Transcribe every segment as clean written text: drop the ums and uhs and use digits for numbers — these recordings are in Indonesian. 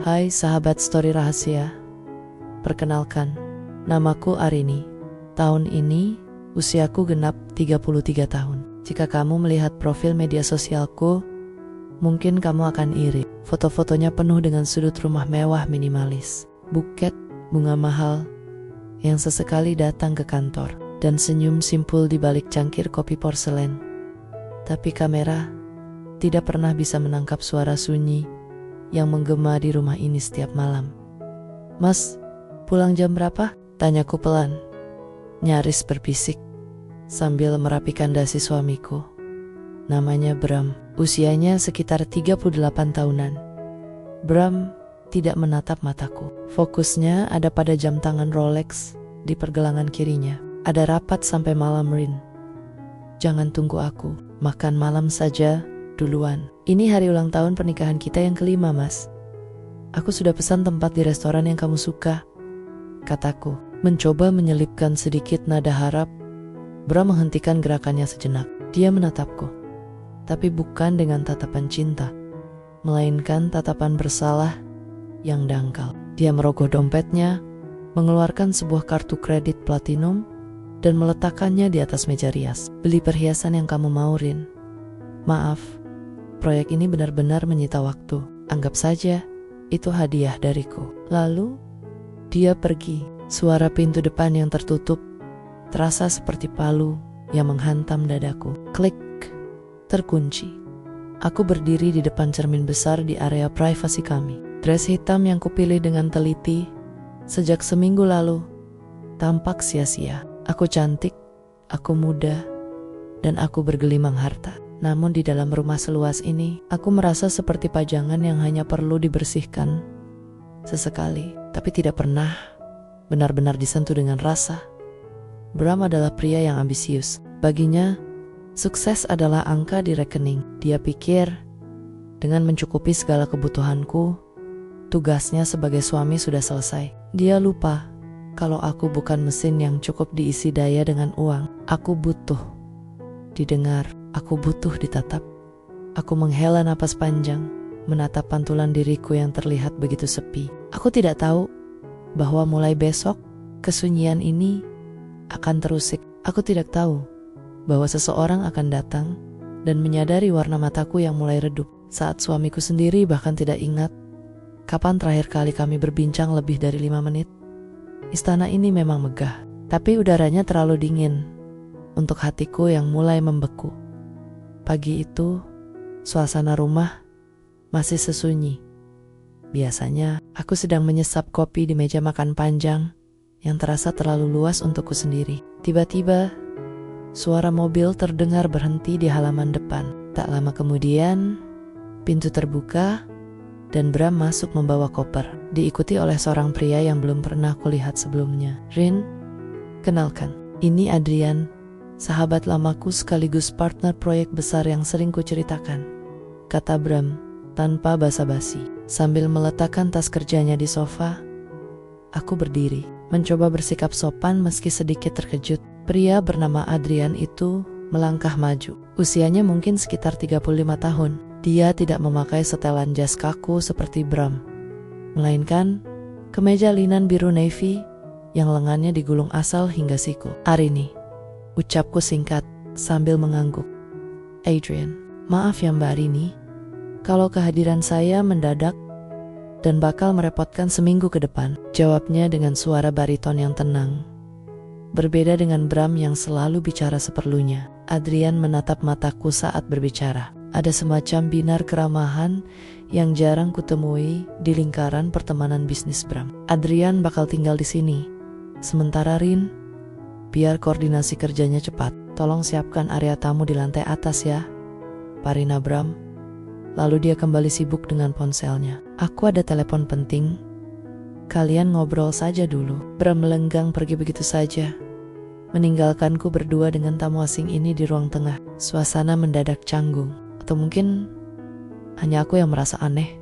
Hai sahabat Story Rahasia. Perkenalkan, namaku Arini. Tahun ini usiaku genap 33 tahun. Jika kamu melihat profil media sosialku, mungkin kamu akan iri. Foto-fotonya penuh dengan sudut rumah mewah minimalis, buket bunga mahal yang sesekali datang ke kantor, dan senyum simpul di balik cangkir kopi porselen. Tapi kamera tidak pernah bisa menangkap suara sunyi yang menggema di rumah ini setiap malam. Mas, pulang jam berapa? Tanyaku pelan, nyaris berbisik, sambil merapikan dasi suamiku. Namanya Bram, usianya sekitar 38 tahunan. Bram tidak menatap mataku. Fokusnya ada pada jam tangan Rolex di pergelangan kirinya. Ada rapat sampai malam, Rin. Jangan tunggu aku, makan malam saja duluan. Ini hari ulang tahun pernikahan kita yang kelima, Mas. Aku sudah pesan tempat di restoran yang kamu suka, kataku. Mencoba menyelipkan sedikit nada harap, Bram menghentikan gerakannya sejenak. Dia menatapku, tapi bukan dengan tatapan cinta, melainkan tatapan bersalah yang dangkal. Dia merogoh dompetnya, mengeluarkan sebuah kartu kredit platinum, dan meletakkannya di atas meja rias. Beli perhiasan yang kamu mau, Rin. Maaf, proyek ini benar-benar menyita waktu. Anggap saja itu hadiah dariku. Lalu dia pergi. Suara pintu depan yang tertutup terasa seperti palu yang menghantam dadaku. Klik, terkunci. Aku berdiri di depan cermin besar di area privasi kami. Dress hitam yang kupilih dengan teliti sejak seminggu lalu tampak sia-sia. Aku cantik, aku muda, dan aku bergelimang harta. Namun di dalam rumah seluas ini, aku merasa seperti pajangan yang hanya perlu dibersihkan sesekali, tapi tidak pernah benar-benar disentuh dengan rasa. Bram adalah pria yang ambisius. Baginya, sukses adalah angka di rekening. Dia pikir, dengan mencukupi segala kebutuhanku, tugasnya sebagai suami sudah selesai. Dia lupa kalau aku bukan mesin yang cukup diisi daya dengan uang. Aku butuh didengar, aku butuh ditatap. Aku menghela napas panjang, menatap pantulan diriku yang terlihat begitu sepi. Aku tidak tahu bahwa mulai besok kesunyian ini akan terusik. Aku tidak tahu bahwa seseorang akan datang dan menyadari warna mataku yang mulai redup. Saat suamiku sendiri bahkan tidak ingat kapan terakhir kali kami berbincang lebih dari 5 menit. Istana ini memang megah, tapi udaranya terlalu dingin untuk hatiku yang mulai membeku. Pagi itu, suasana rumah masih sesunyi. Biasanya, aku sedang menyesap kopi di meja makan panjang yang terasa terlalu luas untukku sendiri. Tiba-tiba, suara mobil terdengar berhenti di halaman depan. Tak lama kemudian, pintu terbuka dan Bram masuk membawa koper, diikuti oleh seorang pria yang belum pernah kulihat sebelumnya. Rin, kenalkan, ini Adrian, sahabat lamaku sekaligus partner proyek besar yang sering kuceritakan, kata Bram tanpa basa-basi. Sambil meletakkan tas kerjanya di sofa, aku berdiri, mencoba bersikap sopan meski sedikit terkejut. Pria bernama Adrian itu melangkah maju. Usianya mungkin sekitar 35 tahun. Dia tidak memakai setelan jas kaku seperti Bram, melainkan kemeja linan biru navy yang lengannya digulung asal hingga siku. Arini, ucapku singkat sambil mengangguk. Adrian, maaf ya Mbak Arini, kalau kehadiran saya mendadak dan bakal merepotkan seminggu ke depan, jawabnya dengan suara bariton yang tenang. Berbeda dengan Bram yang selalu bicara seperlunya, Adrian menatap mataku saat berbicara. Ada semacam binar keramahan yang jarang kutemui di lingkaran pertemanan bisnis Bram. Adrian bakal tinggal di sini. Sementara Rin, biar koordinasi kerjanya cepat, tolong siapkan area tamu di lantai atas ya, parina Bram. Lalu dia kembali sibuk dengan ponselnya. Aku ada telepon penting. Kalian ngobrol saja dulu. Bram melenggang pergi begitu saja, meninggalkanku berdua dengan tamu asing ini di ruang tengah. Suasana mendadak canggung. Atau mungkin hanya aku yang merasa aneh,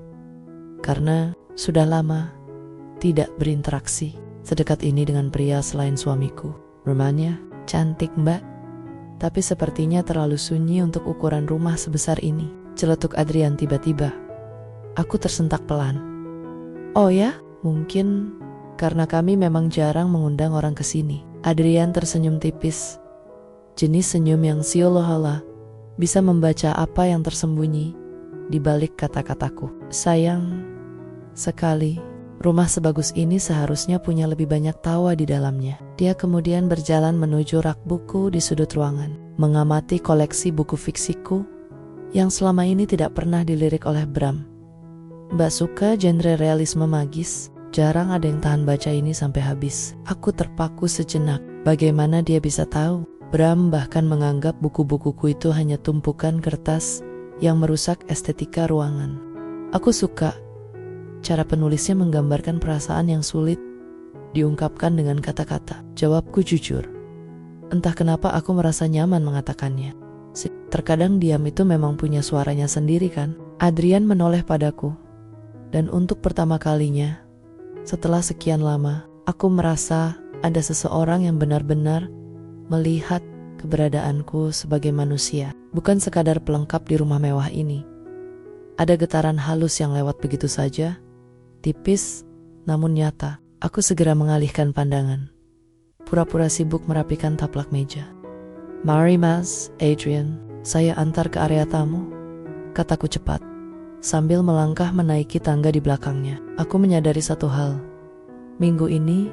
karena sudah lama tidak berinteraksi sedekat ini dengan pria selain suamiku. Rumahnya cantik Mbak, tapi sepertinya terlalu sunyi untuk ukuran rumah sebesar ini, celetuk Adrian tiba-tiba. Aku tersentak pelan. Oh ya, mungkin karena kami memang jarang mengundang orang ke sini. Adrian tersenyum tipis. Jenis senyum yang seolah-olah bisa membaca apa yang tersembunyi di balik kata-kataku. Sayang sekali, rumah sebagus ini seharusnya punya lebih banyak tawa di dalamnya. Dia kemudian berjalan menuju rak buku di sudut ruangan, mengamati koleksi buku fiksiku yang selama ini tidak pernah dilirik oleh Bram. Mbak suka genre realisme magis, jarang ada yang tahan baca ini sampai habis. Aku terpaku sejenak, bagaimana dia bisa tahu? Bram bahkan menganggap buku-bukuku itu hanya tumpukan kertas yang merusak estetika ruangan. Aku suka cara penulisnya menggambarkan perasaan yang sulit diungkapkan dengan kata-kata. Jawabku jujur. Entah kenapa aku merasa nyaman mengatakannya. Terkadang diam itu memang punya suaranya sendiri kan? Adrian menoleh padaku. Dan untuk pertama kalinya, setelah sekian lama, aku merasa ada seseorang yang benar-benar melihat keberadaanku sebagai manusia. Bukan sekadar pelengkap di rumah mewah ini. Ada getaran halus yang lewat begitu saja, tipis namun nyata. Aku segera mengalihkan pandangan, pura-pura sibuk merapikan taplak meja. Mari mas, Adrian, saya antar ke area tamu, kataku cepat, sambil melangkah menaiki tangga di belakangnya. Aku menyadari satu hal, minggu ini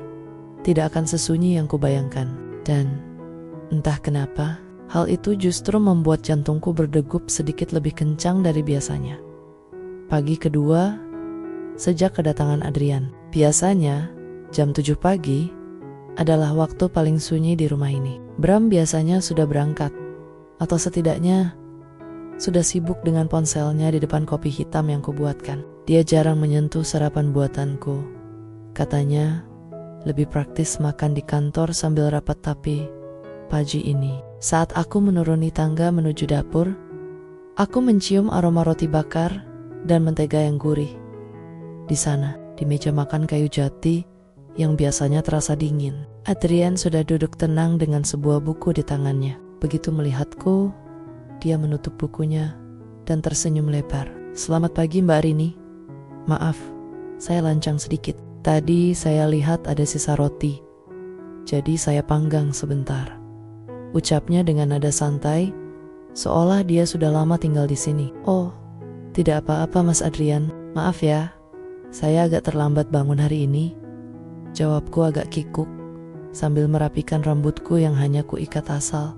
tidak akan sesunyi yang kubayangkan. Dan entah kenapa, hal itu justru membuat jantungku berdegup sedikit lebih kencang dari biasanya. Pagi kedua, sejak kedatangan Adrian. Biasanya, jam 7 pagi adalah waktu paling sunyi di rumah ini. Bram biasanya sudah berangkat, atau setidaknya sudah sibuk dengan ponselnya di depan kopi hitam yang kubuatkan. Dia jarang menyentuh sarapan buatanku. Katanya, lebih praktis makan di kantor sambil rapat, tapi pagi ini, saat aku menuruni tangga menuju dapur, aku mencium aroma roti bakar dan mentega yang gurih. Di sana, di meja makan kayu jati yang biasanya terasa dingin, Adrian sudah duduk tenang dengan sebuah buku di tangannya. Begitu melihatku, dia menutup bukunya dan tersenyum lebar. Selamat pagi Mbak Rini. Maaf, saya lancang sedikit. Tadi saya lihat ada sisa roti, jadi saya panggang sebentar. Ucapnya dengan nada santai, seolah dia sudah lama tinggal di sini. Oh, tidak apa-apa Mas Adrian. Maaf ya, saya agak terlambat bangun hari ini. Jawabku agak kikuk sambil merapikan rambutku yang hanya kuikat asal.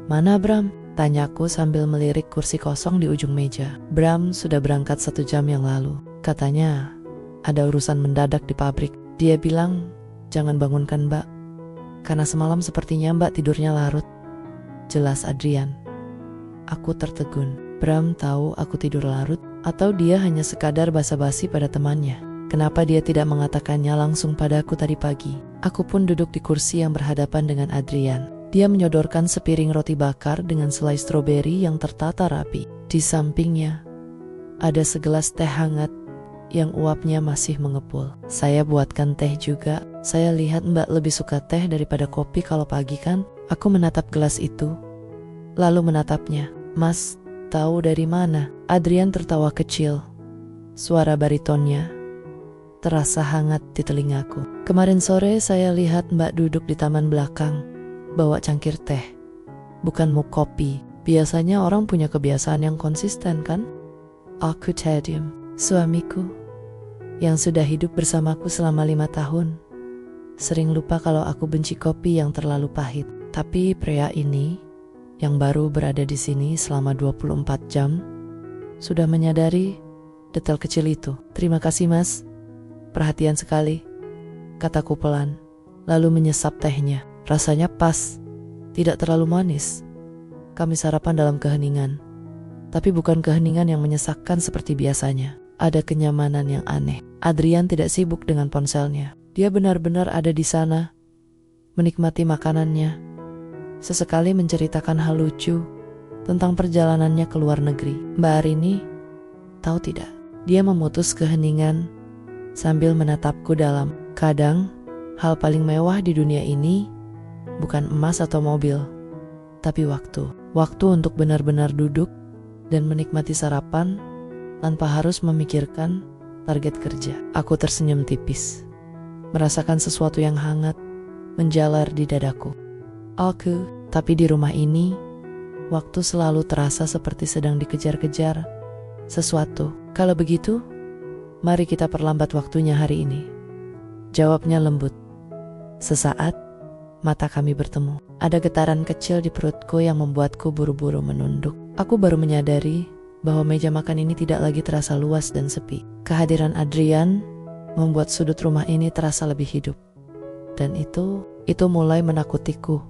Mana Bram? Tanyaku sambil melirik kursi kosong di ujung meja. Bram sudah berangkat 1 jam yang lalu. Katanya ada urusan mendadak di pabrik. Dia bilang jangan bangunkan Mbak, karena semalam sepertinya Mbak tidurnya larut. Jelas Adrian. Aku tertegun. Bram tahu aku tidur larut, atau dia hanya sekadar basa-basi pada temannya? Kenapa dia tidak mengatakannya langsung padaku tadi pagi? Aku pun duduk di kursi yang berhadapan dengan Adrian. Dia menyodorkan sepiring roti bakar dengan selai stroberi yang tertata rapi. Di sampingnya, ada segelas teh hangat yang uapnya masih mengepul. Saya buatkan teh juga. Saya lihat Mbak lebih suka teh daripada kopi kalau pagi kan? Aku menatap gelas itu, lalu menatapnya. Mas, tahu dari mana? Adrian tertawa kecil. Suara baritonnya terasa hangat di telingaku. Kemarin sore saya lihat Mbak duduk di taman belakang, bawa cangkir teh, bukan mug kopi. Biasanya orang punya kebiasaan yang konsisten kan? Aku Tadim, suamiku, yang sudah hidup bersamaku selama 5 tahun, sering lupa kalau aku benci kopi yang terlalu pahit. Tapi pria ini, yang baru berada di sini selama 24 jam, sudah menyadari detail kecil itu. Terima kasih mas, perhatian sekali, kataku pelan, lalu menyesap tehnya. Rasanya pas, tidak terlalu manis. Kami sarapan dalam keheningan, tapi bukan keheningan yang menyesakkan seperti biasanya. Ada kenyamanan yang aneh. Adrian tidak sibuk dengan ponselnya. Dia benar-benar ada di sana, menikmati makanannya, sesekali menceritakan hal lucu tentang perjalanannya ke luar negeri. Mbak Arini, tahu tidak? Dia memutus keheningan sambil menatapku dalam. Kadang, hal paling mewah di dunia ini bukan emas atau mobil, tapi waktu. Waktu untuk benar-benar duduk dan menikmati sarapan tanpa harus memikirkan target kerja. Aku tersenyum tipis, merasakan sesuatu yang hangat menjalar di dadaku. Tapi di rumah ini, waktu selalu terasa seperti sedang dikejar-kejar sesuatu. Kalau begitu, mari kita perlambat waktunya hari ini. Jawabnya lembut. Sesaat, mata kami bertemu. Ada getaran kecil di perutku yang membuatku buru-buru menunduk. Aku baru menyadari bahwa meja makan ini tidak lagi terasa luas dan sepi. Kehadiran Adrian membuat sudut rumah ini terasa lebih hidup. Dan itu mulai menakutiku.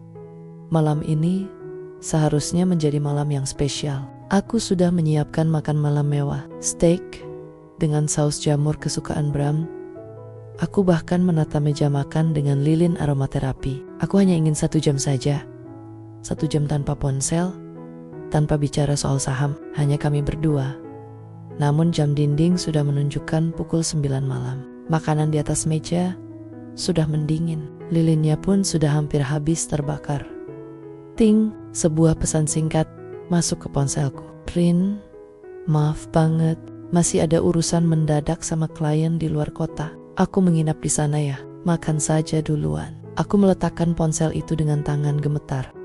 Malam ini seharusnya menjadi malam yang spesial. Aku sudah menyiapkan makan malam mewah. Steak dengan saus jamur kesukaan Bram. Aku bahkan menata meja makan dengan lilin aromaterapi. Aku hanya ingin 1 jam saja. 1 jam tanpa ponsel, tanpa bicara soal saham, hanya kami berdua. Namun jam dinding sudah menunjukkan pukul 9 malam. Makanan di atas meja sudah mendingin. Lilinnya pun sudah hampir habis terbakar. Ting, sebuah pesan singkat masuk ke ponselku. Rin, maaf banget, masih ada urusan mendadak sama klien di luar kota. Aku menginap di sana ya, makan saja duluan. Aku meletakkan ponsel itu dengan tangan gemetar.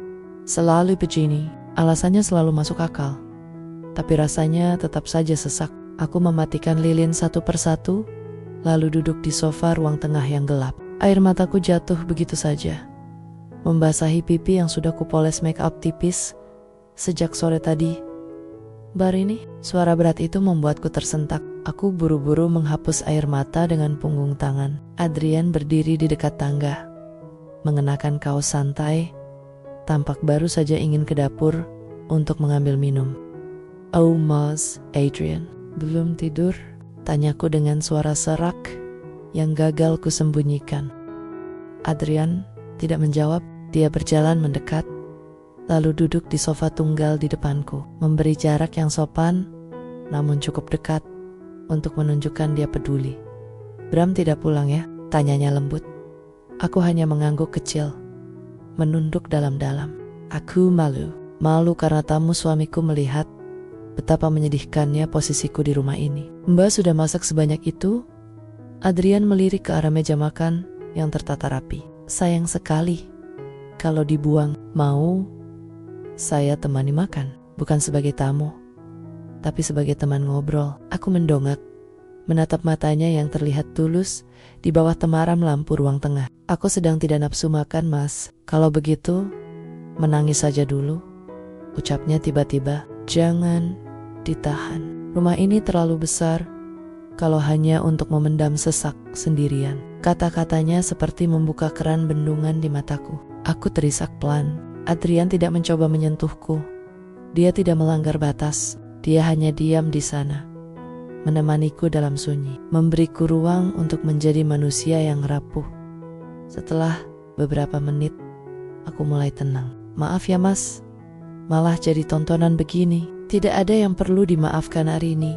Selalu begini, alasannya selalu masuk akal. Tapi rasanya tetap saja sesak. Aku mematikan lilin satu persatu, lalu duduk di sofa ruang tengah yang gelap. Air mataku jatuh begitu saja, membasahi pipi yang sudah kupoles make up tipis sejak sore tadi. Barini, suara berat itu membuatku tersentak. Aku buru-buru menghapus air mata dengan punggung tangan. Adrian berdiri di dekat tangga, mengenakan kaos santai, tampak baru saja ingin ke dapur untuk mengambil minum. Oh Mas, Adrian, belum tidur? Tanyaku dengan suara serak yang gagal kusembunyikan. Adrian tidak menjawab. Dia berjalan mendekat, lalu duduk di sofa tunggal di depanku, memberi jarak yang sopan, namun cukup dekat untuk menunjukkan dia peduli. Bram tidak pulang ya? Tanyanya lembut. Aku hanya mengangguk kecil, menunduk dalam-dalam. Aku malu karena tamu suamiku melihat betapa menyedihkannya posisiku di rumah ini. Mbak sudah masak sebanyak itu? Adrian melirik ke arah meja makan yang tertata rapi. Sayang sekali kalau dibuang. Mau saya temani makan, bukan sebagai tamu, tapi sebagai teman ngobrol. Aku mendongak, menatap matanya yang terlihat tulus di bawah temaram lampu ruang tengah. Aku sedang tidak nafsu makan, Mas. Kalau begitu, menangis saja dulu, ucapnya tiba-tiba. Jangan ditahan. Rumah ini terlalu besar kalau hanya untuk memendam sesak sendirian. Kata-katanya seperti membuka keran bendungan di mataku. Aku terisak pelan. Adrian tidak mencoba menyentuhku. Dia tidak melanggar batas. Dia hanya diam di sana, menemaniku dalam sunyi, memberiku ruang untuk menjadi manusia yang rapuh. Setelah beberapa menit, aku mulai tenang. Maaf ya Mas, malah jadi tontonan begini. Tidak ada yang perlu dimaafkan hari ini.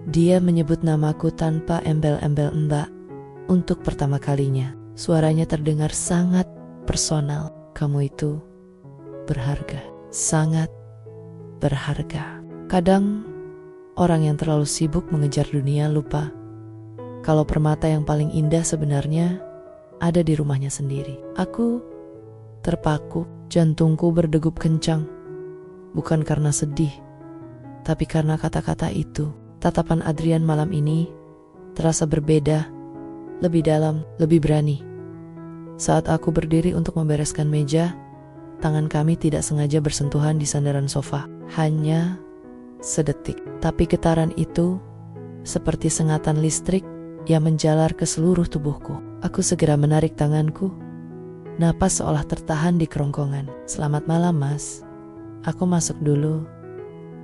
Dia menyebut namaku tanpa embel-embel Mbak untuk pertama kalinya. Suaranya terdengar sangat personal. Kamu itu berharga, sangat berharga. Kadang orang yang terlalu sibuk mengejar dunia lupa kalau permata yang paling indah sebenarnya ada di rumahnya sendiri. Aku terpaku, jantungku berdegup kencang, bukan karena sedih, tapi karena kata-kata itu. Tatapan Adrian malam ini terasa berbeda, lebih dalam, lebih berani. Saat aku berdiri untuk membereskan meja, tangan kami tidak sengaja bersentuhan di sandaran sofa. Hanya sedetik, tapi getaran itu seperti sengatan listrik yang menjalar ke seluruh tubuhku. Aku segera menarik tanganku, napas seolah tertahan di kerongkongan. Selamat malam Mas, aku masuk dulu.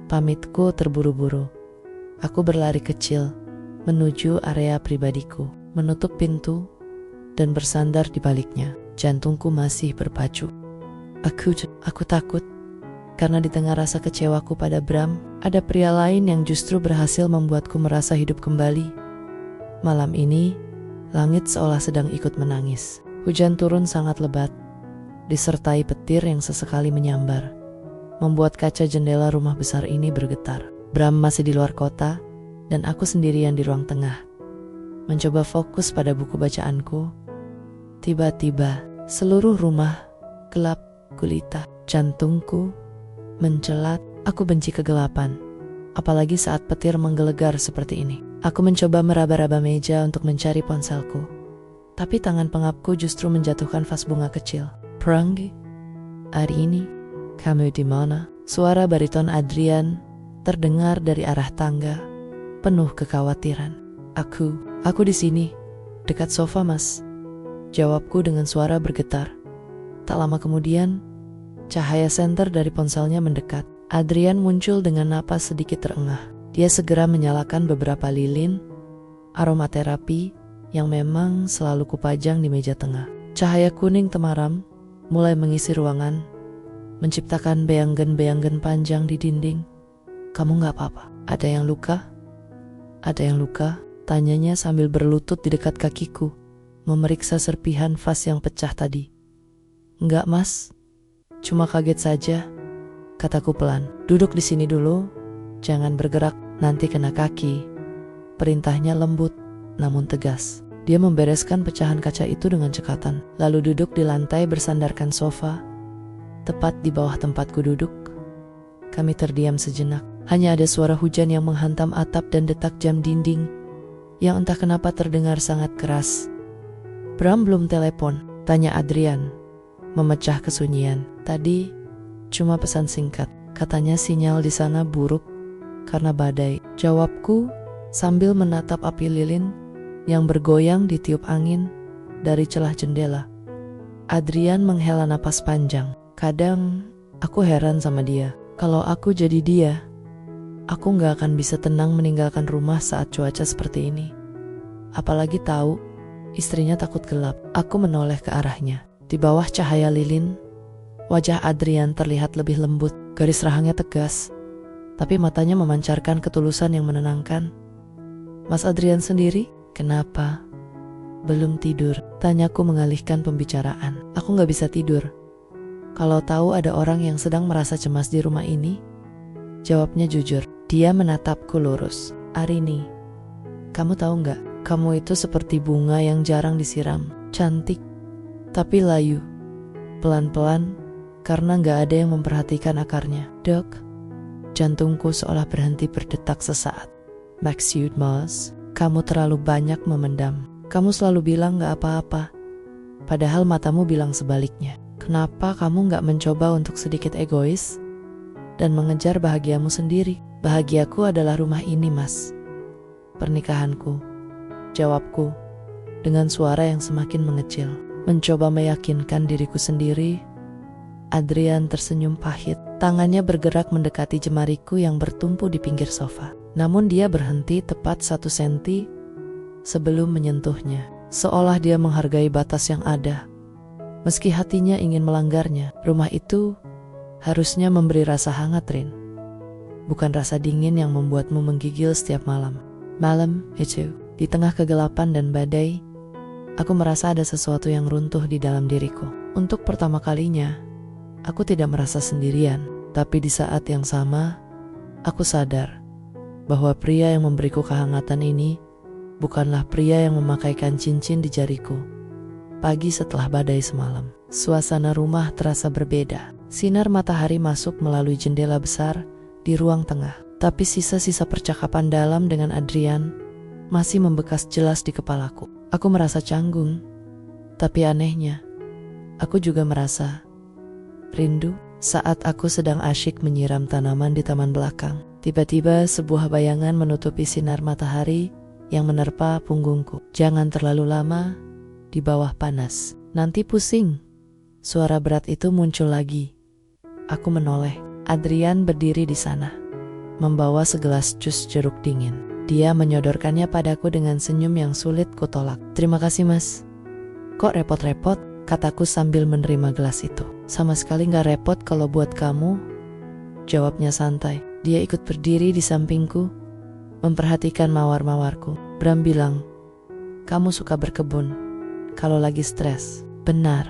Pamitku terburu-buru. Aku berlari kecil menuju area pribadiku, menutup pintu dan bersandar di baliknya. Jantungku masih berpacu. Aku takut karena di tengah rasa kecewaku pada Bram, ada pria lain yang justru berhasil membuatku merasa hidup kembali. Malam ini, langit seolah sedang ikut menangis. Hujan turun sangat lebat, disertai petir yang sesekali menyambar, membuat kaca jendela rumah besar ini bergetar. Bram masih di luar kota, dan aku sendirian di ruang tengah. mencoba fokus pada buku bacaanku. Tiba-tiba, seluruh rumah gelap gulita. Jantungku mencelat. Aku benci kegelapan, apalagi saat petir menggelegar seperti ini. Aku mencoba meraba-raba meja untuk mencari ponselku, tapi tangan pengapku justru menjatuhkan vas bunga kecil. Pranggi, hari ini, kamu di mana? Suara bariton Adrian terdengar dari arah tangga, penuh kekhawatiran. Aku di sini, dekat sofa mas. Jawabku dengan suara bergetar. Tak lama kemudian, cahaya senter dari ponselnya mendekat. Adrian muncul dengan napas sedikit terengah. Dia segera menyalakan beberapa lilin aromaterapi yang memang selalu kupajang di meja tengah. Cahaya kuning temaram mulai mengisi ruangan, menciptakan beanggen-beanggen panjang di dinding. Kamu gak apa-apa? Ada yang luka? Ada yang luka? Tanyanya sambil berlutut di dekat kakiku, memeriksa serpihan vas yang pecah tadi. Enggak mas, cuma kaget saja, kataku pelan. Duduk di sini dulu, jangan bergerak, nanti kena kaki. Perintahnya lembut, namun tegas. Dia membereskan pecahan kaca itu dengan cekatan, lalu duduk di lantai bersandarkan sofa, tepat di bawah tempatku duduk. Kami terdiam sejenak. Hanya ada suara hujan yang menghantam atap dan detak jam dinding, yang entah kenapa terdengar sangat keras. Bram belum telepon, tanya Adrian, memecah kesunyian. Tadi cuma pesan singkat, katanya sinyal di sana buruk karena badai. Jawabku sambil menatap api lilin yang bergoyang ditiup angin dari celah jendela. Adrian menghela napas panjang. Kadang aku heran sama dia. Kalau aku jadi dia, aku gak akan bisa tenang meninggalkan rumah saat cuaca seperti ini. Apalagi tahu istrinya takut gelap. Aku menoleh ke arahnya. Di bawah cahaya lilin, wajah Adrian terlihat lebih lembut. Garis rahangnya tegas, tapi matanya memancarkan ketulusan yang menenangkan. Mas Adrian sendiri, kenapa? Belum tidur, tanyaku mengalihkan pembicaraan. Aku gak bisa tidur. Kalau tahu ada orang yang sedang merasa cemas di rumah ini, jawabnya jujur. Dia menatapku lurus. Arini, kamu tahu gak? Kamu itu seperti bunga yang jarang disiram. Cantik, tapi layu. Pelan-pelan, karena gak ada yang memperhatikan akarnya. Dok, jantungku seolah berhenti berdetak sesaat. Maksud mas, kamu terlalu banyak memendam. Kamu selalu bilang gak apa-apa, padahal matamu bilang sebaliknya. Kenapa kamu gak mencoba untuk sedikit egois dan mengejar bahagiamu sendiri? Bahagiaku adalah rumah ini, mas. Pernikahanku, jawabku dengan suara yang semakin mengecil. Mencoba meyakinkan diriku sendiri. Adrian tersenyum pahit. Tangannya bergerak mendekati jemariku yang bertumpu di pinggir sofa. Namun dia berhenti tepat 1 senti sebelum menyentuhnya. Seolah dia menghargai batas yang ada. Meski hatinya ingin melanggarnya, rumah itu harusnya memberi rasa hangat, Rin. Bukan rasa dingin yang membuatmu menggigil setiap malam. Malam itu, di tengah kegelapan dan badai, aku merasa ada sesuatu yang runtuh di dalam diriku. Untuk pertama kalinya, aku tidak merasa sendirian. Tapi di saat yang sama, aku sadar bahwa pria yang memberiku kehangatan ini bukanlah pria yang memakaikan cincin di jariku. Pagi setelah badai semalam, suasana rumah terasa berbeda. Sinar matahari masuk melalui jendela besar di ruang tengah. Tapi sisa-sisa percakapan dalam dengan Adrian masih membekas jelas di kepalaku. Aku merasa canggung, tapi anehnya, aku juga merasa rindu. Saat aku sedang asyik menyiram tanaman di taman belakang, tiba-tiba sebuah bayangan menutupi sinar matahari yang menerpa punggungku. Jangan terlalu lama di bawah panas, nanti pusing. Suara berat itu muncul lagi. Aku menoleh. Adrian berdiri di sana, membawa segelas jus jeruk dingin. Dia menyodorkannya padaku dengan senyum yang sulit kutolak. Terima kasih mas. Kok repot-repot? Kataku sambil menerima gelas itu. Sama sekali gak repot kalau buat kamu, jawabnya santai. Dia ikut berdiri di sampingku, memperhatikan mawar-mawarku. Bram bilang, kamu suka berkebun kalau lagi stres. Benar.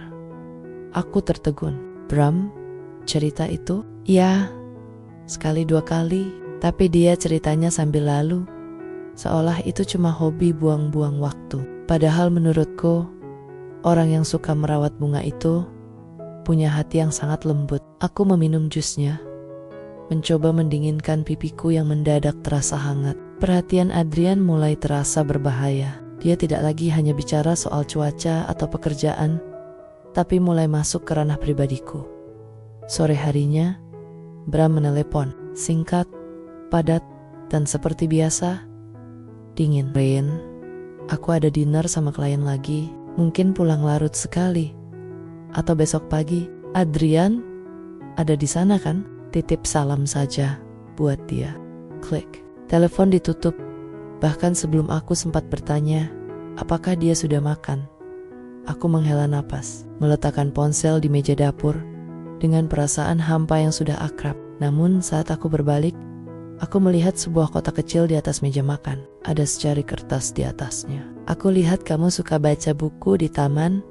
Aku tertegun. Bram, cerita itu? Ya, sekali 2 kali. Tapi dia ceritanya sambil lalu, seolah itu cuma hobi buang-buang waktu. Padahal menurutku, orang yang suka merawat bunga itu punya hati yang sangat lembut. Aku meminum jusnya, mencoba mendinginkan pipiku yang mendadak terasa hangat. Perhatian Adrian mulai terasa berbahaya. Dia tidak lagi hanya bicara soal cuaca atau pekerjaan, tapi mulai masuk ke ranah pribadiku. Sore harinya, Bram menelepon. Singkat, padat, dan seperti biasa, dingin. Rin, aku ada dinner sama klien lagi. Mungkin pulang larut sekali. Atau besok pagi. Adrian, ada di sana kan? Titip salam saja buat dia. Klik. Telepon ditutup. Bahkan sebelum aku sempat bertanya, apakah dia sudah makan? Aku menghela napas, meletakkan ponsel di meja dapur dengan perasaan hampa yang sudah akrab. Namun saat aku berbalik, aku melihat sebuah kotak kecil di atas meja makan. Ada secari kertas di atasnya. Aku lihat kamu suka baca buku di taman,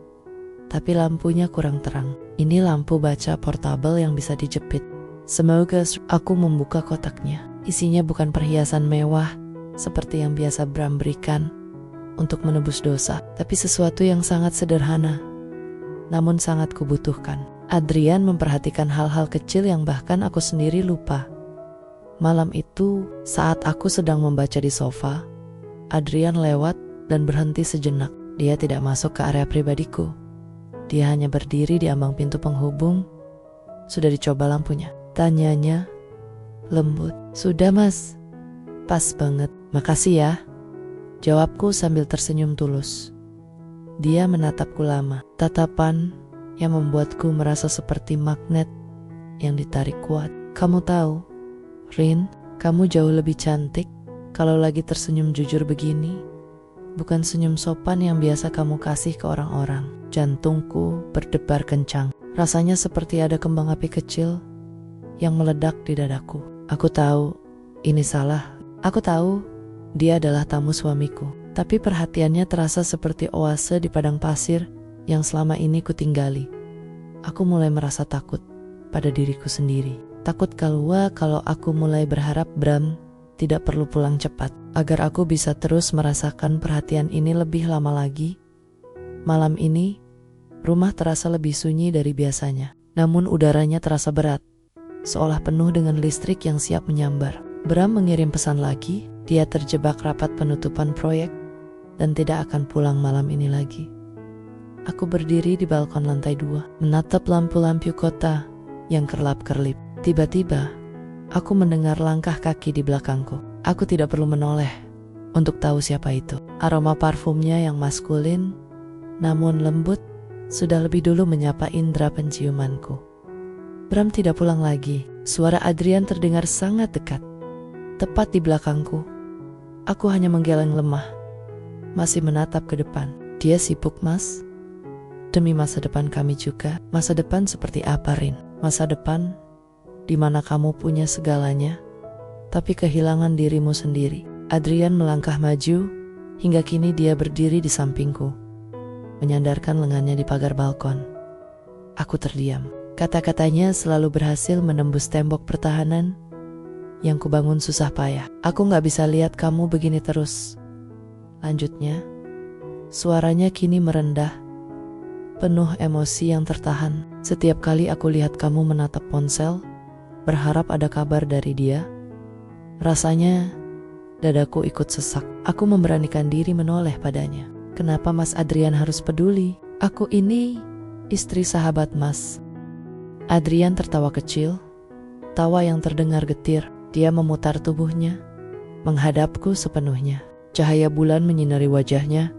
tapi lampunya kurang terang. Ini lampu baca portable yang bisa dijepit. Semoga. Aku membuka kotaknya. Isinya bukan perhiasan mewah seperti yang biasa Bram berikan untuk menebus dosa, tapi sesuatu yang sangat sederhana, namun sangat kubutuhkan. Adrian memperhatikan hal-hal kecil yang bahkan aku sendiri lupa. Malam itu, saat aku sedang membaca di sofa, Adrian lewat dan berhenti sejenak. Dia tidak masuk ke area pribadiku. Dia hanya berdiri di ambang pintu penghubung. Sudah dicoba lampunya? Tanyanya lembut. Sudah mas. Pas banget. Makasih ya. Jawabku sambil tersenyum tulus. Dia menatapku lama. Tatapan yang membuatku merasa seperti magnet yang ditarik kuat. Kamu tahu, Rin, kamu jauh lebih cantik kalau lagi tersenyum jujur begini. Bukan senyum sopan yang biasa kamu kasih ke orang-orang. Jantungku berdebar kencang. Rasanya seperti ada kembang api kecil yang meledak di dadaku. Aku tahu ini salah. Aku tahu dia adalah tamu suamiku. Tapi perhatiannya terasa seperti oase di padang pasir yang selama ini kutinggali. Aku mulai merasa takut pada diriku sendiri. Takut kalau aku mulai berharap Bram tidak perlu pulang cepat, agar aku bisa terus merasakan perhatian ini lebih lama lagi. Malam ini, rumah terasa lebih sunyi dari biasanya. Namun udaranya terasa berat, seolah penuh dengan listrik yang siap menyambar. Bram mengirim pesan lagi. Dia terjebak rapat penutupan proyek dan tidak akan pulang malam ini lagi. Aku berdiri di balkon lantai 2, menatap lampu-lampu kota yang kerlap-kerlip. Tiba-tiba, aku mendengar langkah kaki di belakangku. Aku tidak perlu menoleh untuk tahu siapa itu. Aroma parfumnya yang maskulin, namun lembut, sudah lebih dulu menyapa indera penciumanku. Bram tidak pulang lagi. Suara Adrian terdengar sangat dekat, tepat di belakangku. Aku hanya menggeleng lemah, masih menatap ke depan. Dia sibuk, mas. Demi masa depan kami juga. Masa depan seperti apa, Rin? Masa depan di mana kamu punya segalanya, tapi kehilangan dirimu sendiri. Adrian melangkah maju, hingga kini dia berdiri di sampingku, menyandarkan lengannya di pagar balkon. Aku terdiam. Kata-katanya selalu berhasil menembus tembok pertahanan yang kubangun susah payah. Aku gak bisa lihat kamu begini terus. Lanjutnya, suaranya kini merendah, penuh emosi yang tertahan. Setiap kali aku lihat kamu menatap ponsel, berharap ada kabar dari dia, rasanya dadaku ikut sesak. Aku memberanikan diri menoleh padanya. Kenapa Mas Adrian harus peduli? Aku ini istri sahabat Mas. Adrian tertawa kecil, tawa yang terdengar getir. Dia memutar tubuhnya, menghadapku sepenuhnya. Cahaya bulan menyinari wajahnya,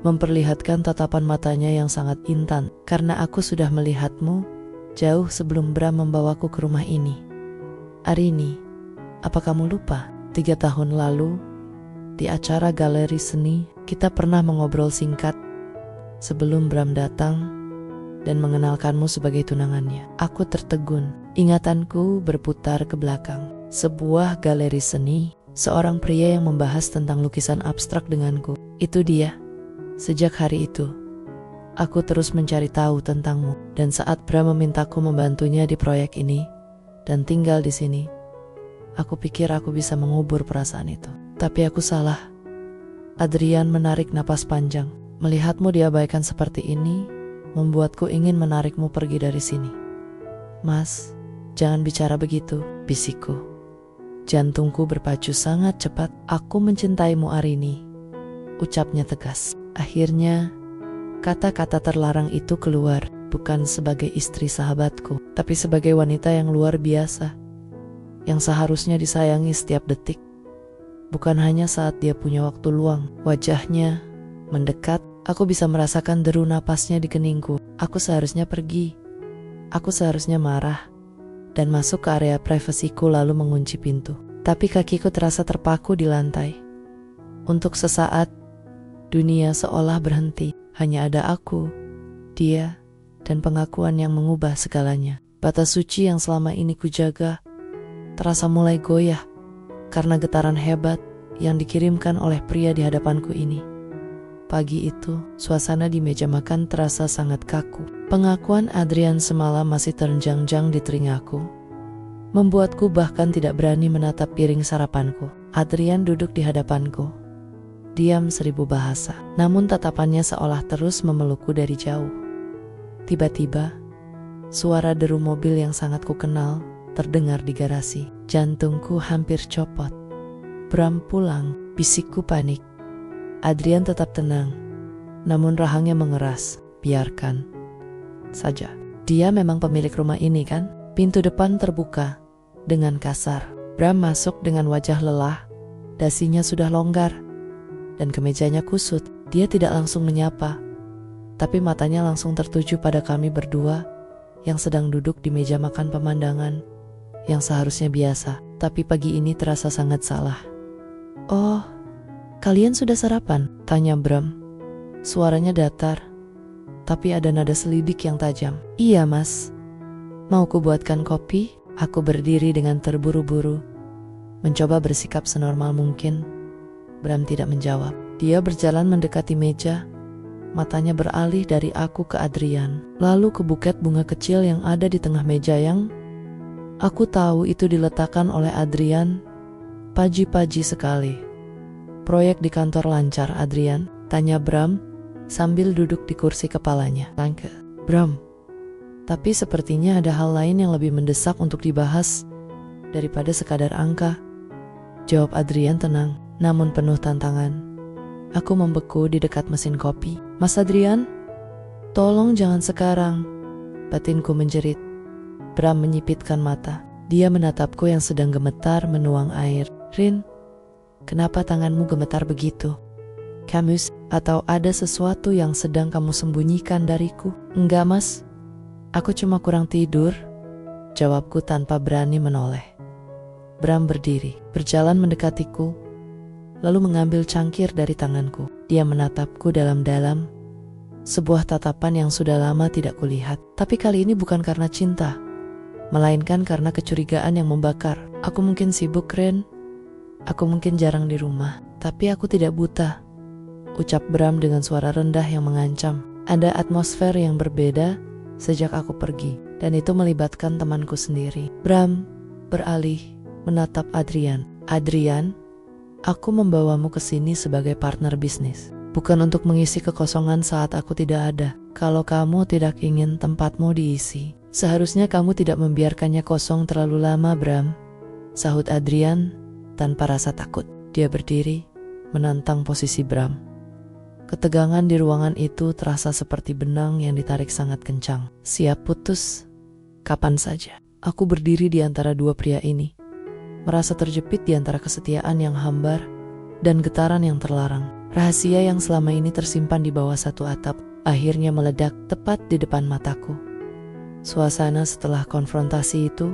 memperlihatkan tatapan matanya yang sangat intan. Karena aku sudah melihatmu jauh sebelum Bram membawaku ke rumah ini. Arini, apa kamu lupa? 3 tahun lalu, di acara galeri seni, kita pernah mengobrol singkat sebelum Bram datang dan mengenalkanmu sebagai tunangannya. Aku tertegun, ingatanku berputar ke belakang. Sebuah galeri seni, seorang pria yang membahas tentang lukisan abstrak denganku. Itu dia. Sejak hari itu, aku terus mencari tahu tentangmu. Dan saat Bram memintaku membantunya di proyek ini dan tinggal di sini, aku pikir aku bisa mengubur perasaan itu. Tapi aku salah. Adrian menarik napas panjang. Melihatmu diabaikan seperti ini, membuatku ingin menarikmu pergi dari sini. Mas, jangan bicara begitu, bisikku. Jantungku berpacu sangat cepat. Aku mencintaimu, Arini, ucapnya tegas. Akhirnya, kata-kata terlarang itu keluar, bukan sebagai istri sahabatku, tapi sebagai wanita yang luar biasa, yang seharusnya disayangi setiap detik. Bukan hanya saat dia punya waktu luang. Wajahnya mendekat, aku bisa merasakan deru napasnya di keningku. Aku seharusnya pergi. Aku seharusnya marah dan masuk ke area privasiku lalu mengunci pintu. Tapi kakiku terasa terpaku di lantai. Untuk sesaat, dunia seolah berhenti. Hanya ada aku, dia, dan pengakuan yang mengubah segalanya. Batas suci yang selama ini kujaga terasa mulai goyah karena getaran hebat yang dikirimkan oleh pria di hadapanku ini. Pagi itu, suasana di meja makan terasa sangat kaku. Pengakuan Adrian semalam masih terenjang-jang di telingaku, membuatku bahkan tidak berani menatap piring sarapanku. Adrian duduk di hadapanku, diam 1000 bahasa, namun tatapannya seolah terus memelukku dari jauh. Tiba-tiba, suara deru mobil yang sangat kukenal terdengar di garasi. Jantungku hampir copot. Bram pulang, bisikku panik. Adrian tetap tenang, namun rahangnya mengeras. Biarkan saja. Dia memang pemilik rumah ini kan? Pintu depan terbuka dengan kasar. Bram masuk dengan wajah lelah, dasinya sudah longgar, dan kemejanya kusut. Dia tidak langsung menyapa, tapi matanya langsung tertuju pada kami berdua yang sedang duduk di meja makan pemandangan yang seharusnya biasa, tapi pagi ini terasa sangat salah. "Oh, kalian sudah sarapan?" tanya Bram. Suaranya datar, tapi ada nada selidik yang tajam. "Iya, Mas. Mau ku buatkan kopi?" Aku berdiri dengan terburu-buru, mencoba bersikap senormal mungkin. Bram tidak menjawab. Dia berjalan mendekati meja, matanya beralih dari aku ke Adrian, lalu ke buket bunga kecil yang ada di tengah meja yang aku tahu itu diletakkan oleh Adrian pagi-pagi sekali. "Proyek di kantor lancar, Adrian?" tanya Bram sambil duduk di kursi kepalanya. "Danke, Bram. Tapi sepertinya ada hal lain yang lebih mendesak untuk dibahas daripada sekadar angka," jawab Adrian tenang, namun penuh tantangan. Aku membeku di dekat mesin kopi. "Mas Adrian, tolong jangan sekarang," batinku menjerit. Bram menyipitkan mata. Dia menatapku yang sedang gemetar menuang air. "Rin, kenapa tanganmu gemetar begitu? Kamu atau ada sesuatu yang sedang kamu sembunyikan dariku?" "Enggak, Mas. Aku cuma kurang tidur," jawabku tanpa berani menoleh. Bram berdiri, berjalan mendekatiku, lalu mengambil cangkir dari tanganku. Dia menatapku dalam-dalam, sebuah tatapan yang sudah lama tidak kulihat. Tapi kali ini bukan karena cinta, melainkan karena kecurigaan yang membakar. "Aku mungkin sibuk, Ren. Aku mungkin jarang di rumah, tapi aku tidak buta," ucap Bram dengan suara rendah yang mengancam. Ada atmosfer yang berbeda sejak aku pergi, dan itu melibatkan temanku sendiri. Bram beralih menatap Adrian. "Adrian, aku membawamu ke sini sebagai partner bisnis, bukan untuk mengisi kekosongan saat aku tidak ada. Kalau kamu tidak ingin tempatmu diisi, seharusnya kamu tidak membiarkannya kosong terlalu lama, Bram," sahut Adrian tanpa rasa takut. Dia berdiri, menantang posisi Bram. Ketegangan di ruangan itu terasa seperti benang yang ditarik sangat kencang. Siap putus? Kapan saja. Aku berdiri di antara dua pria ini, merasa terjepit di antara kesetiaan yang hambar dan getaran yang terlarang. Rahasia yang selama ini tersimpan di bawah satu atap akhirnya meledak tepat di depan mataku. Suasana setelah konfrontasi itu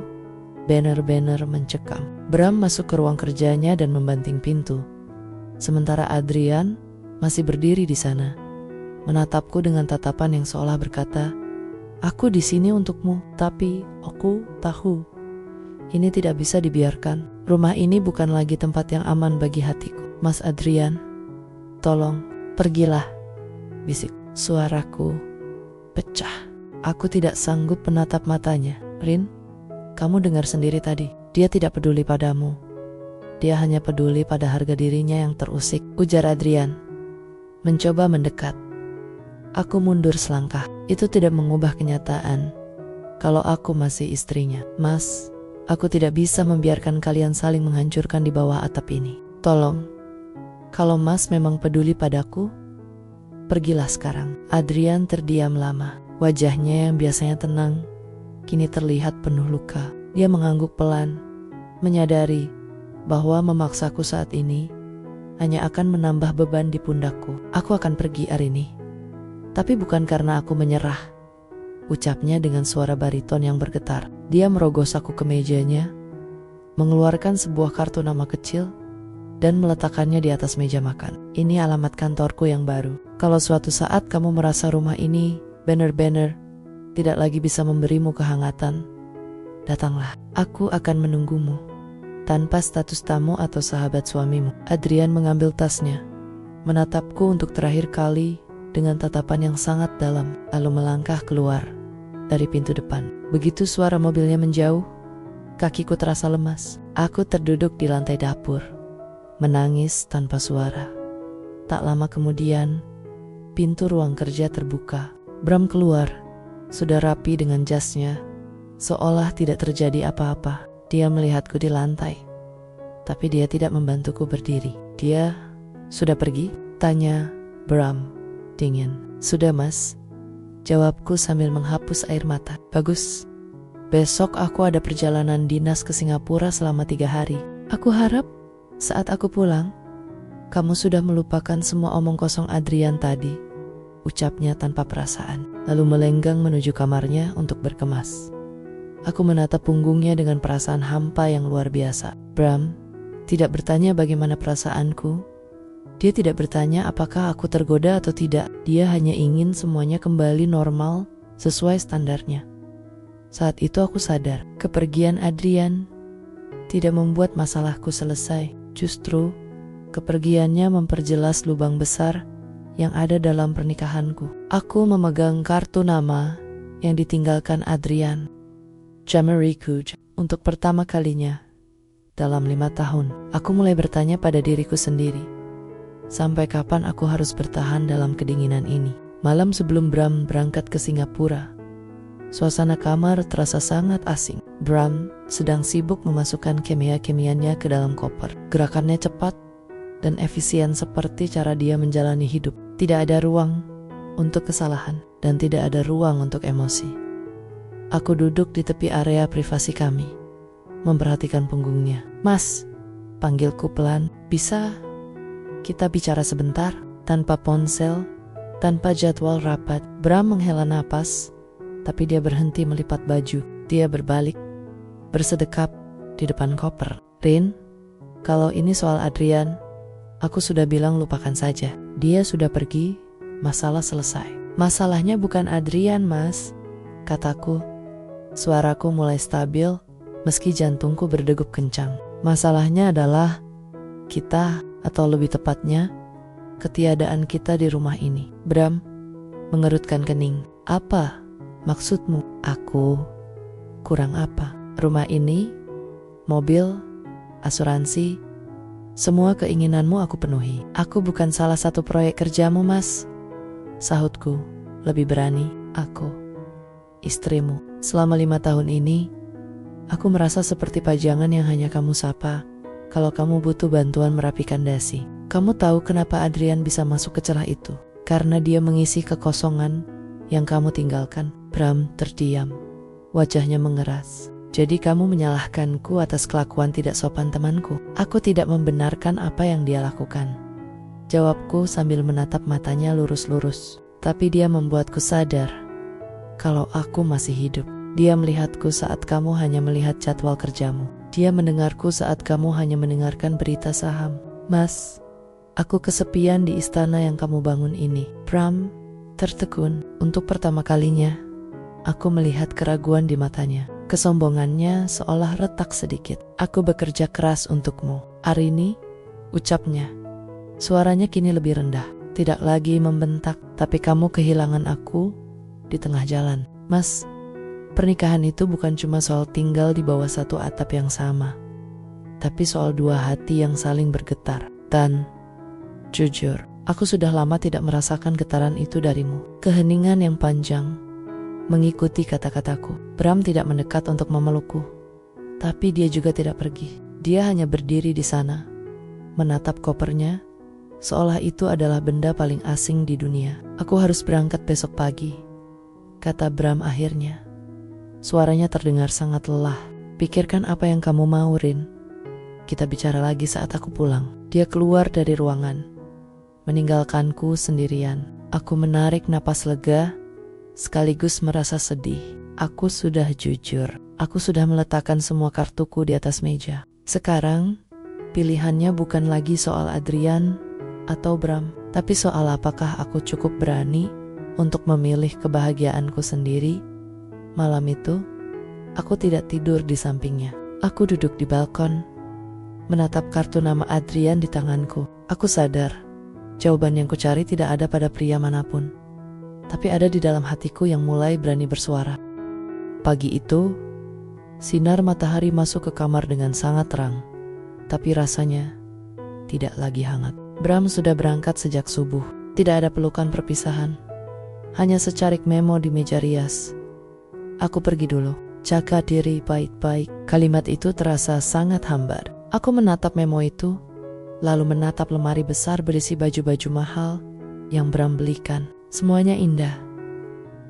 benar-benar mencekam. Bram masuk ke ruang kerjanya dan membanting pintu, sementara Adrian masih berdiri di sana, menatapku dengan tatapan yang seolah berkata, "Aku di sini untukmu, tapi aku tahu ini tidak bisa dibiarkan. Rumah ini bukan lagi tempat yang aman bagi hatiku. Mas Adrian, tolong pergilah," bisik. Suaraku pecah. Aku tidak sanggup menatap matanya. "Rin, kamu dengar sendiri tadi. Dia tidak peduli padamu. Dia hanya peduli pada harga dirinya yang terusik, ujar Adrian, mencoba mendekat. Aku mundur selangkah. Itu tidak mengubah kenyataan kalau aku masih istrinya. Mas, aku tidak bisa membiarkan kalian saling menghancurkan di bawah atap ini. Tolong, kalau Mas memang peduli padaku, pergilah sekarang. Adrian terdiam lama. Wajahnya yang biasanya tenang kini terlihat penuh luka. Dia mengangguk pelan, menyadari bahwa memaksaku saat ini hanya akan menambah beban di pundakku. Aku akan pergi hari ini, tapi bukan karena aku menyerah, ucapnya dengan suara bariton yang bergetar. Dia merogos aku ke mejanya, mengeluarkan sebuah kartu nama kecil, dan meletakkannya di atas meja makan. Ini alamat kantorku yang baru. Kalau suatu saat kamu merasa rumah ini benar-benar tidak lagi bisa memberimu kehangatan, datanglah. Aku akan menunggumu, tanpa status tamu atau sahabat suamimu. Adrian mengambil tasnya, menatapku untuk terakhir kali dengan tatapan yang sangat dalam, lalu melangkah keluar dari pintu depan. Begitu suara mobilnya menjauh, kakiku terasa lemas. Aku terduduk di lantai dapur, menangis tanpa suara. Tak lama kemudian, pintu ruang kerja terbuka. Bram keluar, sudah rapi dengan jasnya, seolah tidak terjadi apa-apa. Dia melihatku di lantai, tapi dia tidak membantuku berdiri. Dia sudah pergi? Tanya Bram dingin. Sudah mas, jawabku sambil menghapus air mata. Bagus, besok aku ada perjalanan dinas ke Singapura selama 3 hari. Aku harap saat aku pulang, kamu sudah melupakan semua omong kosong Adrian tadi, ucapnya tanpa perasaan, lalu melenggang menuju kamarnya untuk berkemas. Aku menatap punggungnya dengan perasaan hampa yang luar biasa. Bram tidak bertanya bagaimana perasaanku. Dia tidak bertanya apakah aku tergoda atau tidak. Dia hanya ingin semuanya kembali normal sesuai standarnya. Saat itu aku sadar, kepergian Adrian tidak membuat masalahku selesai. Justru, kepergiannya memperjelas lubang besar yang ada dalam pernikahanku. Aku memegang kartu nama yang ditinggalkan Adrian. Jameriku. Untuk pertama kalinya dalam 5 tahun, aku mulai bertanya pada diriku sendiri, sampai kapan aku harus bertahan dalam kedinginan ini? Malam sebelum Bram berangkat ke Singapura, suasana kamar terasa sangat asing. Bram sedang sibuk memasukkan kemia-kemianya ke dalam koper. Gerakannya cepat dan efisien seperti cara dia menjalani hidup. Tidak ada ruang untuk kesalahan dan tidak ada ruang untuk emosi. Aku duduk di tepi area privasi kami, memperhatikan punggungnya. Mas, panggilku pelan. Bisa kita bicara sebentar? Tanpa ponsel, tanpa jadwal rapat. Bram menghela napas, tapi dia berhenti melipat baju. Dia berbalik, bersedekap di depan koper. Rin, kalau ini soal Adrian, aku sudah bilang lupakan saja. Dia sudah pergi, masalah selesai. Masalahnya bukan Adrian, mas, kataku. Suaraku mulai stabil, meski jantungku berdegup kencang. Masalahnya adalah kita, atau lebih tepatnya, ketiadaan kita di rumah ini. Bram mengerutkan kening. Apa maksudmu? Aku kurang apa? Rumah ini, mobil, asuransi, semua keinginanmu aku penuhi. Aku bukan salah satu proyek kerjamu, mas, sahutku lebih berani. Aku istrimu. Selama 5 tahun ini, aku merasa seperti pajangan yang hanya kamu sapa kalau kamu butuh bantuan merapikan dasi. Kamu tahu kenapa Adrian bisa masuk ke celah itu? Karena dia mengisi kekosongan yang kamu tinggalkan. Bram terdiam, wajahnya mengeras. Jadi kamu menyalahkanku atas kelakuan tidak sopan temanku? Aku tidak membenarkan apa yang dia lakukan, jawabku sambil menatap matanya lurus-lurus. Tapi dia membuatku sadar kalau aku masih hidup. Dia melihatku saat kamu hanya melihat jadwal kerjamu. Dia mendengarku saat kamu hanya mendengarkan berita saham. Mas, aku kesepian di istana yang kamu bangun ini. Bram tertekun. Untuk pertama kalinya, aku melihat keraguan di matanya. Kesombongannya seolah retak sedikit. Aku bekerja keras untukmu, Arini, ucapnya. Suaranya kini lebih rendah, tidak lagi membentak. Tapi kamu kehilangan aku di tengah jalan. Mas, pernikahan itu bukan cuma soal tinggal di bawah satu atap yang sama. tapi soal dua hati yang saling bergetar. Dan jujur, aku sudah lama tidak merasakan getaran itu darimu. Keheningan yang panjang mengikuti kata-kataku. Bram tidak mendekat untuk memelukku, tapi dia juga tidak pergi. Dia hanya berdiri di sana, menatap kopernya, seolah itu adalah benda paling asing di dunia. Aku harus berangkat besok pagi, kata Bram akhirnya. Suaranya terdengar sangat lelah. Pikirkan apa yang kamu mau, Rin. Kita bicara lagi saat aku pulang. Dia keluar dari ruangan, meninggalkanku sendirian. Aku menarik napas lega, sekaligus merasa sedih. Aku sudah jujur. Aku sudah meletakkan semua kartuku di atas meja. Sekarang, pilihannya bukan lagi soal Adrian atau Bram, tapi soal apakah aku cukup berani untuk memilih kebahagiaanku sendiri. Malam itu, aku tidak tidur di sampingnya. Aku duduk di balkon, menatap kartu nama Adrian di tanganku. Aku sadar, jawaban yang kucari tidak ada pada pria manapun, tapi ada di dalam hatiku yang mulai berani bersuara. Pagi itu, sinar matahari masuk ke kamar dengan sangat terang, tapi rasanya tidak lagi hangat. Bram sudah berangkat sejak subuh. Tidak ada pelukan perpisahan, hanya secarik memo di meja rias. Aku pergi dulu, jaga diri baik-baik. Kalimat itu terasa sangat hambar. Aku menatap memo itu, lalu menatap lemari besar berisi baju-baju mahal yang Bram belikan. Semuanya indah,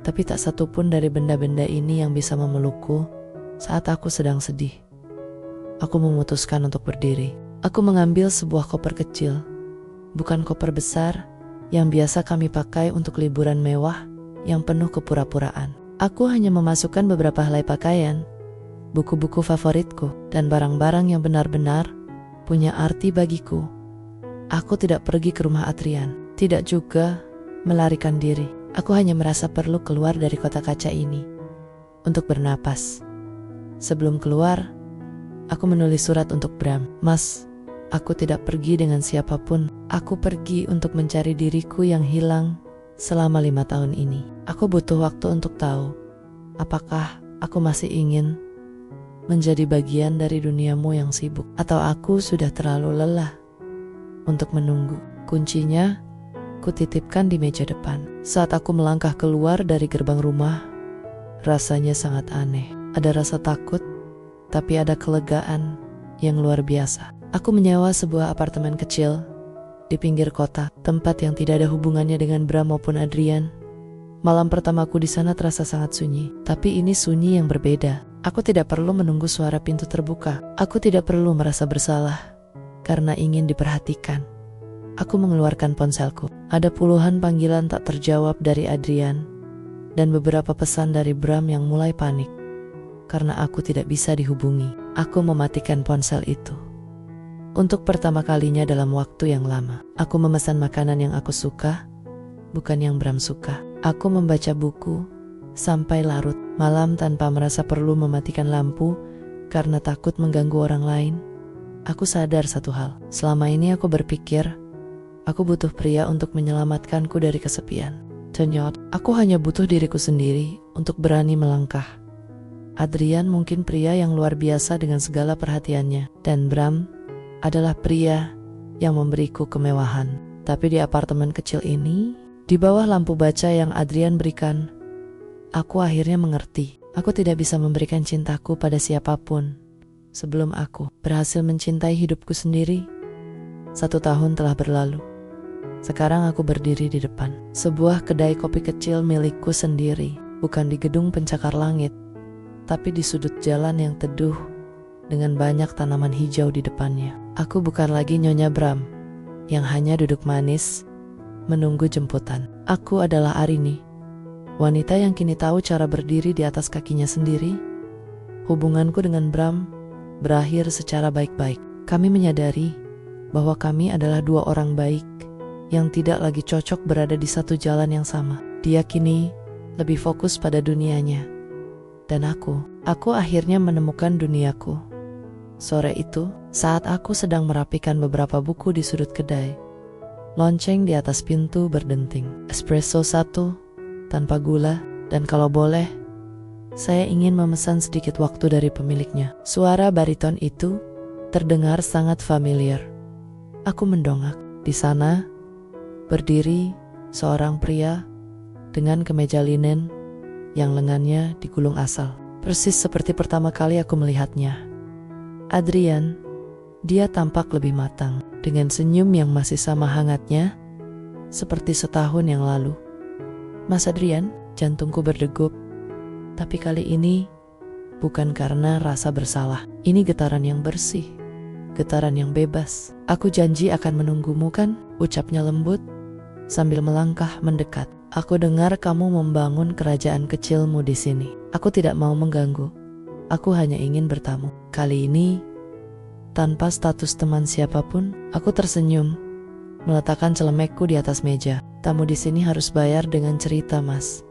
tapi tak satu pun dari benda-benda ini yang bisa memelukku saat aku sedang sedih. Aku memutuskan untuk berdiri. Aku mengambil sebuah koper kecil, bukan koper besar yang biasa kami pakai untuk liburan mewah yang penuh kepura-puraan. Aku hanya memasukkan beberapa helai pakaian, buku-buku favoritku, dan barang-barang yang benar-benar punya arti bagiku. Aku tidak pergi ke rumah Adrian, tidak juga melarikan diri. Aku hanya merasa perlu keluar dari kota kaca ini untuk bernapas. Sebelum keluar, aku menulis surat untuk Bram. Mas, aku tidak pergi dengan siapapun. Aku pergi untuk mencari diriku yang hilang selama 5 tahun ini. Aku butuh waktu untuk tahu apakah aku masih ingin menjadi bagian dari duniamu yang sibuk, atau aku sudah terlalu lelah untuk menunggu. Kuncinya kutitipkan di meja depan. Saat aku melangkah keluar dari gerbang rumah, rasanya sangat aneh. Ada rasa takut, tapi ada kelegaan yang luar biasa. Aku menyewa sebuah apartemen kecil di pinggir kota, tempat yang tidak ada hubungannya dengan Bram maupun Adrian. Malam pertamaku di sana terasa sangat sunyi, tapi ini sunyi yang berbeda. Aku tidak perlu menunggu suara pintu terbuka. Aku tidak perlu merasa bersalah karena ingin diperhatikan. Aku mengeluarkan ponselku. Ada puluhan panggilan tak terjawab dari Adrian dan beberapa pesan dari Bram yang mulai panik karena aku tidak bisa dihubungi. Aku mematikan ponsel itu. Untuk pertama kalinya dalam waktu yang lama, aku memesan makanan yang aku suka, bukan yang Bram suka. Aku membaca buku sampai larut malam tanpa merasa perlu mematikan lampu karena takut mengganggu orang lain. Aku sadar satu hal. Selama ini aku berpikir, aku butuh pria untuk menyelamatkanku dari kesepian. Ternyata, aku hanya butuh diriku sendiri untuk berani melangkah. Adrian mungkin pria yang luar biasa dengan segala perhatiannya, dan Bram adalah pria yang memberiku kemewahan. Tapi di apartemen kecil ini, di bawah lampu baca yang Adrian berikan, aku akhirnya mengerti. Aku tidak bisa memberikan cintaku pada siapapun sebelum aku berhasil mencintai hidupku sendiri. 1 tahun telah berlalu. Sekarang aku berdiri di depan sebuah kedai kopi kecil milikku sendiri, bukan di gedung pencakar langit, tapi di sudut jalan yang teduh dengan banyak tanaman hijau di depannya. Aku bukan lagi Nyonya Bram yang hanya duduk manis menunggu jemputan. Aku adalah Arini, wanita yang kini tahu cara berdiri di atas kakinya sendiri. Hubunganku dengan Bram berakhir secara baik-baik. Kami menyadari bahwa kami adalah 2 orang baik yang tidak lagi cocok berada di satu jalan yang sama. Dia kini lebih fokus pada dunianya, dan aku akhirnya menemukan duniaku. Sore itu, saat aku sedang merapikan beberapa buku di sudut kedai, lonceng di atas pintu berdenting. Espresso 1, tanpa gula, dan kalau boleh, saya ingin memesan sedikit waktu dari pemiliknya. Suara bariton itu terdengar sangat familiar. Aku mendongak. Di sana, berdiri seorang pria dengan kemeja linen yang lengannya digulung asal. Persis seperti pertama kali aku melihatnya. Adrian, dia tampak lebih matang, dengan senyum yang masih sama hangatnya, seperti setahun yang lalu. Mas Adrian, jantungku berdegup. Tapi kali ini bukan karena rasa bersalah. Ini getaran yang bersih, getaran yang bebas. Aku janji akan menunggumu kan, ucapnya lembut sambil melangkah mendekat. Aku dengar kamu membangun kerajaan kecilmu di sini. Aku tidak mau mengganggu. Aku hanya ingin bertamu. Kali ini, tanpa status teman siapapun, aku tersenyum, meletakkan celemekku di atas meja. Tamu di sini harus bayar dengan cerita, Mas,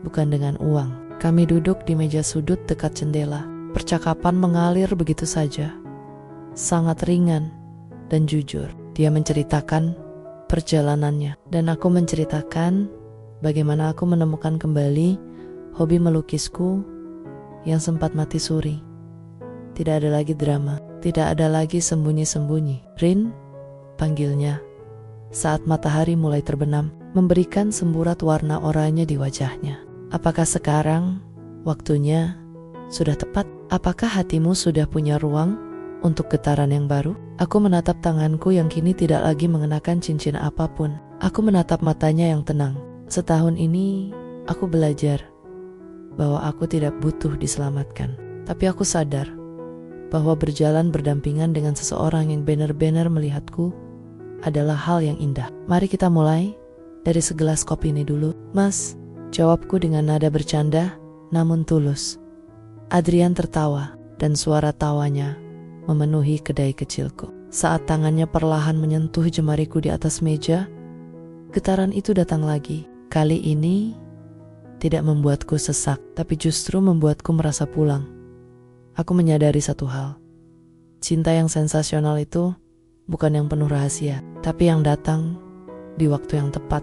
bukan dengan uang. Kami duduk di meja sudut dekat jendela. Percakapan mengalir begitu saja, sangat ringan dan jujur. Dia menceritakan perjalanannya, dan aku menceritakan bagaimana aku menemukan kembali hobi melukisku yang sempat mati suri. Tidak ada lagi drama, tidak ada lagi sembunyi-sembunyi. Rin, panggilnya, saat matahari mulai terbenam, memberikan semburat warna oranye di wajahnya. Apakah sekarang waktunya sudah tepat? Apakah hatimu sudah punya ruang untuk getaran yang baru? Aku menatap tanganku yang kini tidak lagi mengenakan cincin apapun. Aku menatap matanya yang tenang. Setahun ini aku belajar bahwa aku tidak butuh diselamatkan. Tapi aku sadar bahwa berjalan berdampingan dengan seseorang yang benar-benar melihatku adalah hal yang indah. Mari kita mulai dari segelas kopi ini dulu, Mas, jawabku dengan nada bercanda namun tulus. Adrian tertawa dan suara tawanya memenuhi kedai kecilku. Saat tangannya perlahan menyentuh jemariku di atas meja, getaran itu datang lagi. Kali ini tidak membuatku sesak, tapi justru membuatku merasa pulang. Aku menyadari satu hal. Cinta yang sensasional itu bukan yang penuh rahasia, tapi yang datang di waktu yang tepat.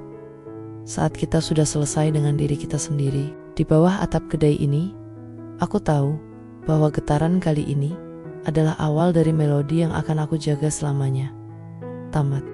Saat kita sudah selesai dengan diri kita sendiri. Di bawah atap kedai ini, aku tahu bahwa getaran kali ini adalah awal dari melodi yang akan aku jaga selamanya. Tamat.